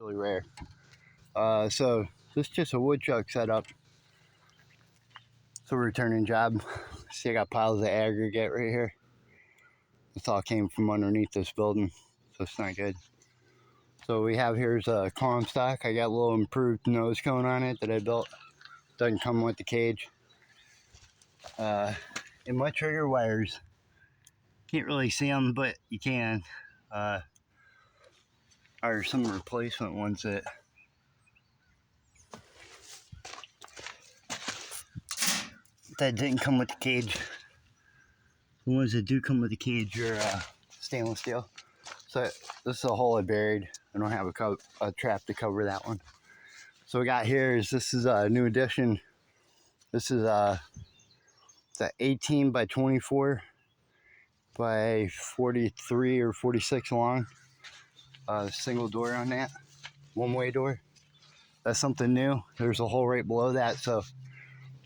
really rare. So this is just a woodchuck setup. It's a returning job. See, I got piles of aggregate right here. This all came from underneath this building, so it's not good. So we have here's a Comstock. I got a little improved nose cone on it that I built. Doesn't come with the cage. And my trigger wires, can't really see them, but you can. Are some replacement ones that didn't come with the cage. The ones that do come with the cage are stainless steel. So this is a hole I buried. I don't have a trap to cover that one. So we got here is this is a new addition. This is it's a 18 by 24 by 43 or 46 long. Single door on that, one-way door. That's something new. There's a hole right below that. So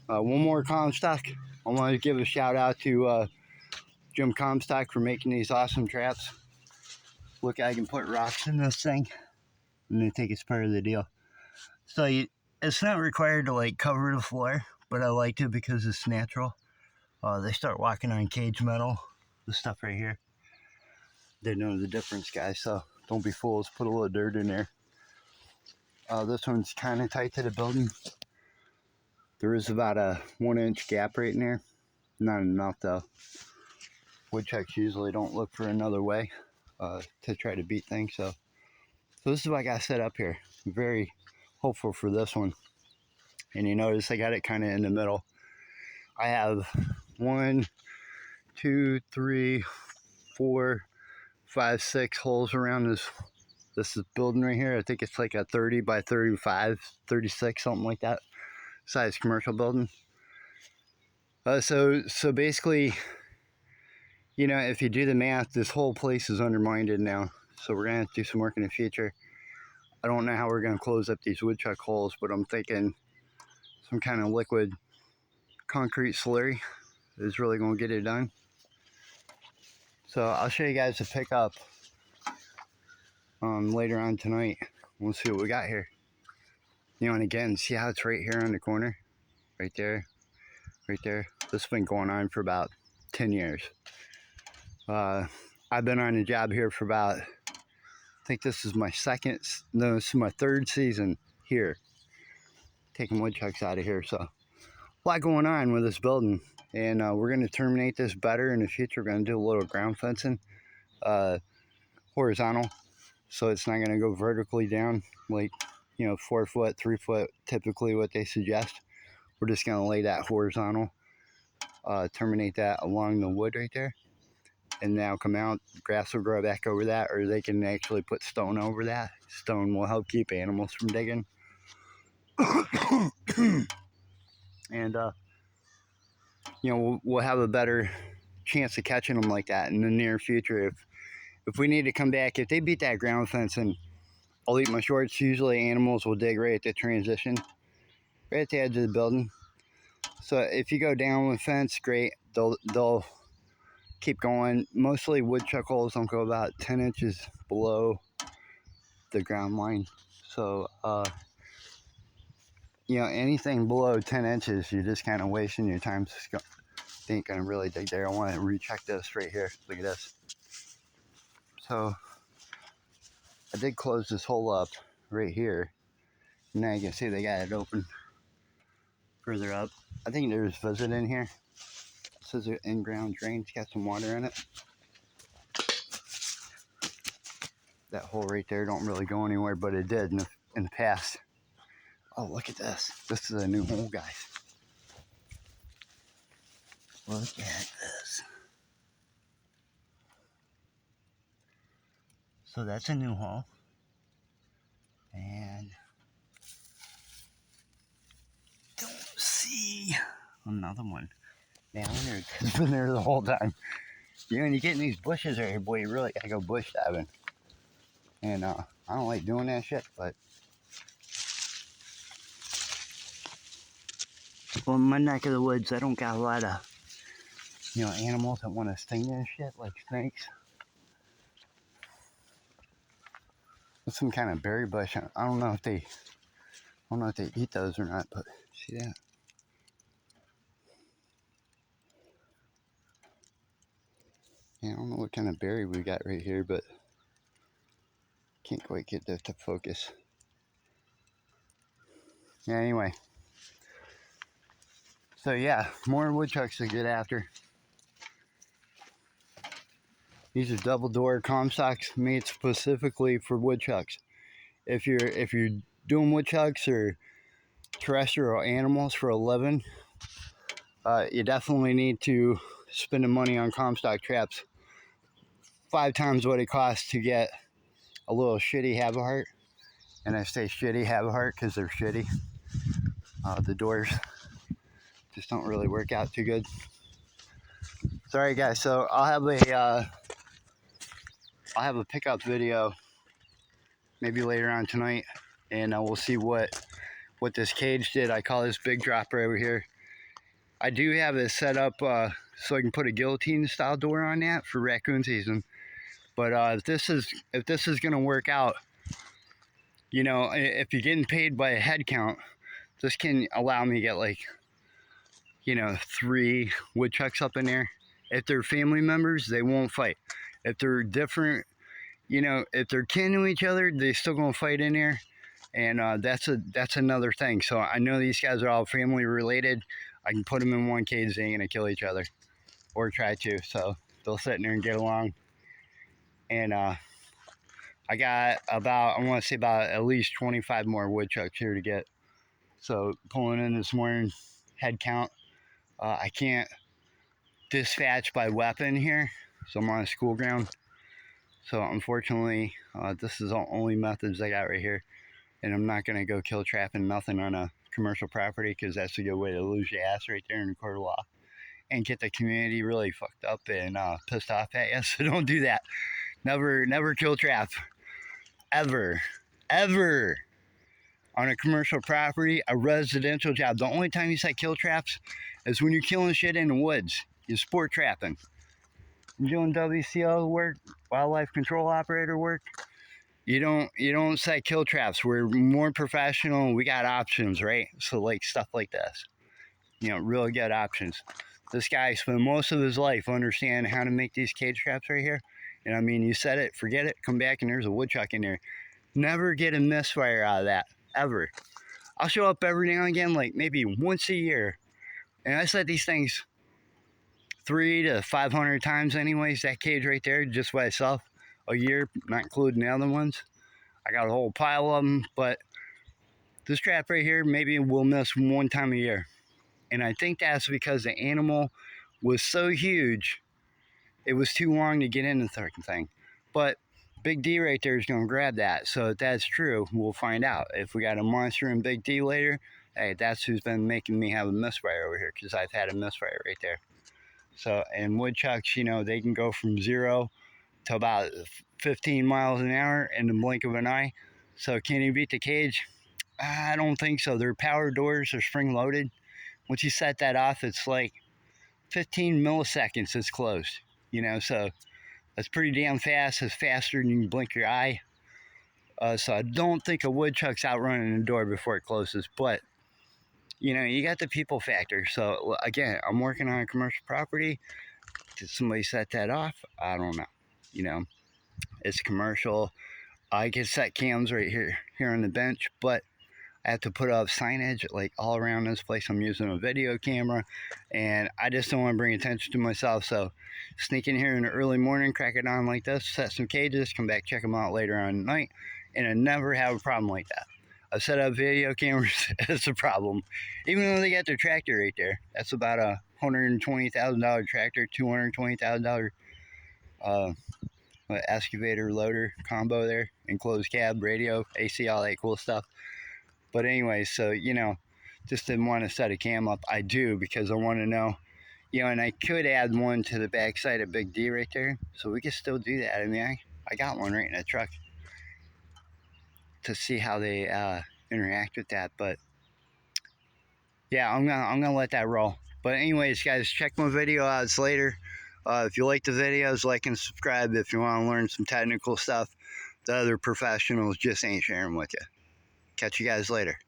one more Comstock. I want to give a shout out to Jim Comstock for making these awesome traps. Look, I can put rocks in this thing, and I think it's part of the deal. So it's not required to like cover the floor, but I like it because it's natural. They start walking on cage metal, this stuff right here. They know the difference, guys, so don't be fools. Put a little dirt in there. This one's kind of tight to the building. There is about a 1-inch gap right in there. Not enough though. Woodchucks usually don't look for another way to try to beat things. So this is what I got set up here. I'm very hopeful for this one. And you notice I got it kind of in the middle. I have 1, 2, 3, 4, 5, 6 holes around this is building right here. I think it's like a 30 by 35, 36, something like that size commercial building. So basically, you know, if you do the math, this whole place is undermined now. So we're gonna have to do some work in the future. I don't know how we're gonna close up these woodchuck holes, but I'm thinking some kind of liquid concrete slurry is really gonna get it done. So I'll show you guys the pickup later on tonight. We'll see what we got here. You know, and again, see how it's right here on the corner? Right there, right there. This has been going on for about 10 years. I've been on the job here for about, I think this is my this is my 3rd season here, taking woodchucks out of here. So a lot going on with this building, and we're going to terminate this better in the future. We're going to do a little ground fencing, horizontal, so it's not going to go vertically down like, you know, 4 foot, 3 foot, typically what they suggest. We're just going to lay that horizontal, terminate that along the wood right there, and now come out, grass will grow back over that, or they can actually put stone over that. Stone will help keep animals from digging. And, you know, we'll have a better chance of catching them like that in the near future. If we need to come back, if they beat that ground fence, and I'll eat my shorts, usually animals will dig right at the transition, right at the edge of the building. So if you go down with fence, great, they'll keep going. Mostly woodchuck holes don't go about 10 inches below the ground line. So, you know, anything below 10 inches, you're just kind of wasting your time. They ain't gonna really dig there. I want to recheck this right here. Look at this. So I did close this hole up right here. Now you can see they got it open further up. I think there's visit in here. This is an in-ground drain. It's got some water in it. That hole right there don't really go anywhere, but it did in the past. Oh, look at this. This is a new hole, guys. Look at this. So that's a new hole. And don't see another one down there. It's been there the whole time. You know, when you get in these bushes right here, boy, you really gotta go bush diving. And I don't like doing that shit, but well, in my neck of the woods, I don't got a lot of, you know, animals that want to sting and shit, like snakes. It's some kind of berry bush. I don't know if they eat those or not, but see that? Yeah, I don't know what kind of berry we got right here, but can't quite get that to focus. Yeah, anyway. So yeah, more woodchucks to get after. These are double door Comstocks made specifically for woodchucks. If you're doing woodchucks or terrestrial animals for a living, you definitely need to spend the money on Comstock traps. 5 times what it costs to get a little shitty Havahart. And I say shitty Havahart because they're shitty. The doors just don't really work out too good. Sorry guys, so I'll have a pickup video maybe later on tonight, and we'll see what this cage did. I call this big dropper over here. I do have it set up so I can put a guillotine style door on that for raccoon season. But if this is gonna work out, you know, if you're getting paid by a head count, this can allow me to get like, you know, 3 woodchucks up in there. If they're family members, they won't fight. If they're different, you know, if they're kin to each other, they still gonna fight in there. And that's another thing. So I know these guys are all family related. I can put them in one cage, they ain't gonna kill each other, or try to. So they'll sit in there and get along. And I got about, I want to say about at least 25 more woodchucks here to get. So pulling in this morning, head count. I can't dispatch by weapon here, so I'm on a school ground. So unfortunately, this is the only methods I got right here. And I'm not gonna go kill trapping nothing on a commercial property, because that's a good way to lose your ass right there in the court of law and get the community really fucked up and pissed off at you. So don't do that. Never kill trap. Ever on a commercial property, a residential job. The only time you say kill traps is when you're killing shit in the woods. You're sport trapping. You're doing WCO work, wildlife control operator work. You don't say kill traps. We're more professional. We got options, right? So like stuff like this, you know, really good options. This guy spent most of his life understanding how to make these cage traps right here. And I mean, you set it, forget it, come back and there's a woodchuck in there. Never get a misfire out of that, ever. I'll show up every now and again, like maybe once a year, and I set these things 300 to 500 times anyways, that cage right there, just by itself, a year, not including the other ones. I got a whole pile of them, but this trap right here, maybe we'll miss 1 time a year. And I think that's because the animal was so huge, it was too long to get in the fucking thing. But Big D right there is going to grab that. So if that's true, we'll find out. If we got a monster in Big D later, hey, that's who's been making me have a misfire over here, because I've had a misfire right there. So, and woodchucks, you know, they can go from 0 to about 15 miles an hour in the blink of an eye. So can you beat the cage? I don't think so. They're power doors, they're spring loaded. Once you set that off, it's like 15 milliseconds it's closed, you know, so that's pretty damn fast. It's faster than you can blink your eye. So I don't think a woodchuck's outrunning the door before it closes, but you know, you got the people factor. So again, I'm working on a commercial property. Did somebody set that off? I don't know. You know, it's commercial. I can set cams right here on the bench, but I have to put up signage like all around this place. I'm using a video camera, and I just don't want to bring attention to myself. So sneak in here in the early morning, crack it on like this, set some cages, come back, check them out later on at night, and I never have a problem like that. I've set up video cameras. It's a problem. Even though they got their tractor right there. That's about a $120,000 tractor, $220,000 excavator loader combo there, enclosed cab, radio, AC, all that cool stuff. But anyway, so, you know, just didn't want to set a cam up. I do, because I want to know, you know, and I could add one to the backside of Big D right there. So we can still do that. I mean, I got one right in the truck to see how they interact with that. But yeah, I'm gonna let that roll. But anyways, guys, check my video out later. If you like the videos, like and subscribe if you want to learn some technical stuff The other professionals just ain't sharing with you. Catch you guys later.